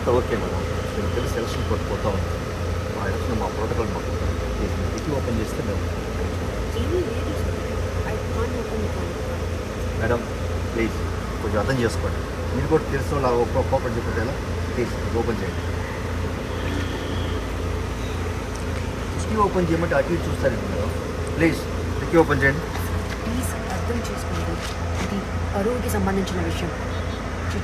అదంతా okay madam. నేను తెలిసి సెలక్షన్ కొట్టుకుపోతా ఉన్నాను. మా ఎలక్షన్ మా ప్రోటోకాల్ మాకు ప్లీజ్ మీరు టిక్కీ ఓపెన్ చేస్తే మేము ఏమీ లేదు sir. I can't open the trunk. Madam please కొంచెం అర్థం చేసుకోండి. మీరు కూడా తెలిసిన వాళ్ళు కోపం చెప్పితే ఎలా? ప్లీజ్ ఓపెన్ చేయండి. టిక్కీ ఓపెన్ చేయమంటే అటు ఇటు చూస్తారండి మేడం. ప్లీజ్ టిక్కీ ఓపెన్ చేయండి. ప్లీజ్ అర్థం చేసుకోండి. ఇది అరువుకి సంబంధించిన విషయం.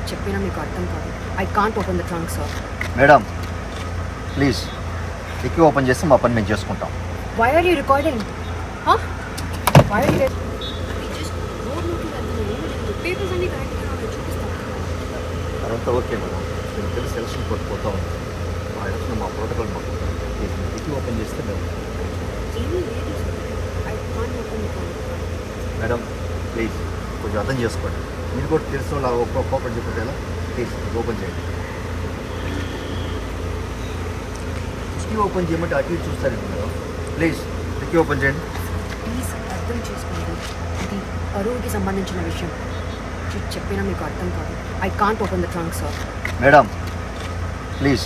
చెప్పినా మీకు అర్థం కాదు. I can't open the trunk sir. Madam please టిక్కీ ఓపెన్ చేస్తే మా పని మేము చేసుకుంటాం. Why are you recording? Why are you papers అన్ని కరెక్ట్గా చూపిస్తాను. అదంతా ఓకే మేడం. నేను తెలిసి సెలక్షన్ కొట్టుకుపోతా ఉన్నాను. మా ఎలక్షన్ మా ప్రోటోకాల్ మాకు ప్లీజ్ మీరు టిక్కీ ఓపెన్ చేస్తే మేము ఏమీ లేదు sir. I can't open the trunk. Madam please కొంచెం అర్థం చేసుకోండి. మీరు కూడా తెలిసిన వాళ్ళు కోపం చెప్పితే ఎలా? ప్లీజ్ ఓపెన్ చేయండి. టిక్కీ ఓపెన్ చేయమంటే అటు ఇటు చూస్తారండి మేడం. ప్లీజ్ టిక్కీ ఓపెన్ చేయండి. ప్లీజ్ అర్థం చేసుకోండి. ఇది అరువుకి సంబంధించిన విషయం. చెప్పినా మీకు అర్థం కాదు. I can't open the trunk sir. Madam please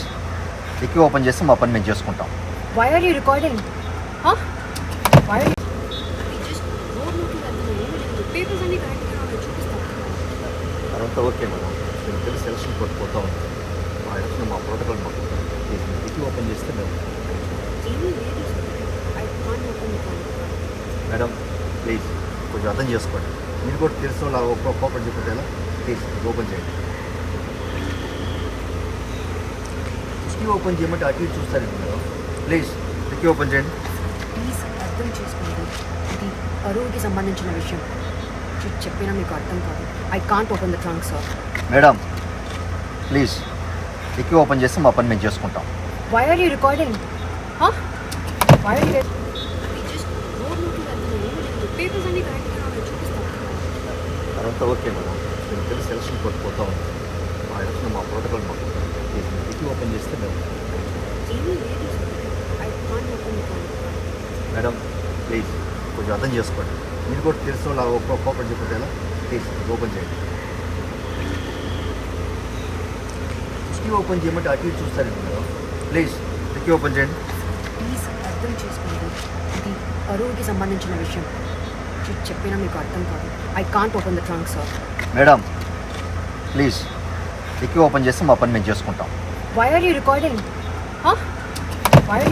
టిక్కీ ఓపెన్ చేస్తే మా పని మేము చేసుకుంటాం. Why are you recording? Why are papers అన్ని కరెక్ట్గా చూపిస్తాను. అదంతా ఓకే మేడం. నేను తెలిసి సెలక్షన్ కొట్టుకుపోతా ఉన్నాను. మా ఎలక్షన్ మా ప్రోటోకాల్ మాకు ప్లీజ్ మీరు టిక్కీ ఓపెన్ చేస్తే మేము ఏమీ లేదు sir. I can't open the trunk. Madam please కొంచెం అర్థం చేసుకోండి. మీరు కూడా తెలిసిన వాళ్ళు కోపం చెప్పితే ఎలా? ప్లీజ్ ఓపెన్ చేయండి. టిక్కీ ఓపెన్ చేయమంటే అటు ఇటు చూస్తారండి మేడం. ప్లీజ్ టిక్కీ ఓపెన్ చేయండి. ప్లీజ్ అర్థం చేసుకోండి. ఇది అరువుకి సంబంధించిన విషయం. చెప్పినా మీకు అర్థం కాదు. I can't open the trunk sir. Madam please టిక్కీ ఓపెన్ చేస్తే మా పని మేము చేసుకుంటాం. Why are you recording? Why are you papers అన్ని కరెక్ట్గా చూపిస్తాను. అదంతా ఓకే మేడం. నేను తెలిసి సెలక్షన్ కొట్టుకుపోతా ఉన్నాను. మా ఎలక్షన్ మా ప్రోటోకాల్ మాకు ప్లీజ్ మీరు టిక్కీ ఓపెన్ చేస్తే మేము ఏమీ లేదు sir. I can't open the trunk. Madam please కొంచెం అర్థం చేసుకోండి. మీరు కూడా తెలిసిన వాళ్ళు కోపం చెప్పితే ఎలా? ప్లీజ్ ఓపెన్ చేయండి. టిక్కీ ఓపెన్ చేయమంటే అటు ఇటు చూస్తారండి మేడం. ప్లీజ్ టిక్కీ ఓపెన్ చేయండి. ప్లీజ్ అర్థం చేసుకోండి. ఇది అరువుకి సంబంధించిన విషయం. చెప్పినా మీకు అర్థం కాదు. I can't open the trunk sir. Madam please టిక్కీ ఓపెన్ చేస్తే మా పని మేము చేసుకుంటాం. Why are you recording?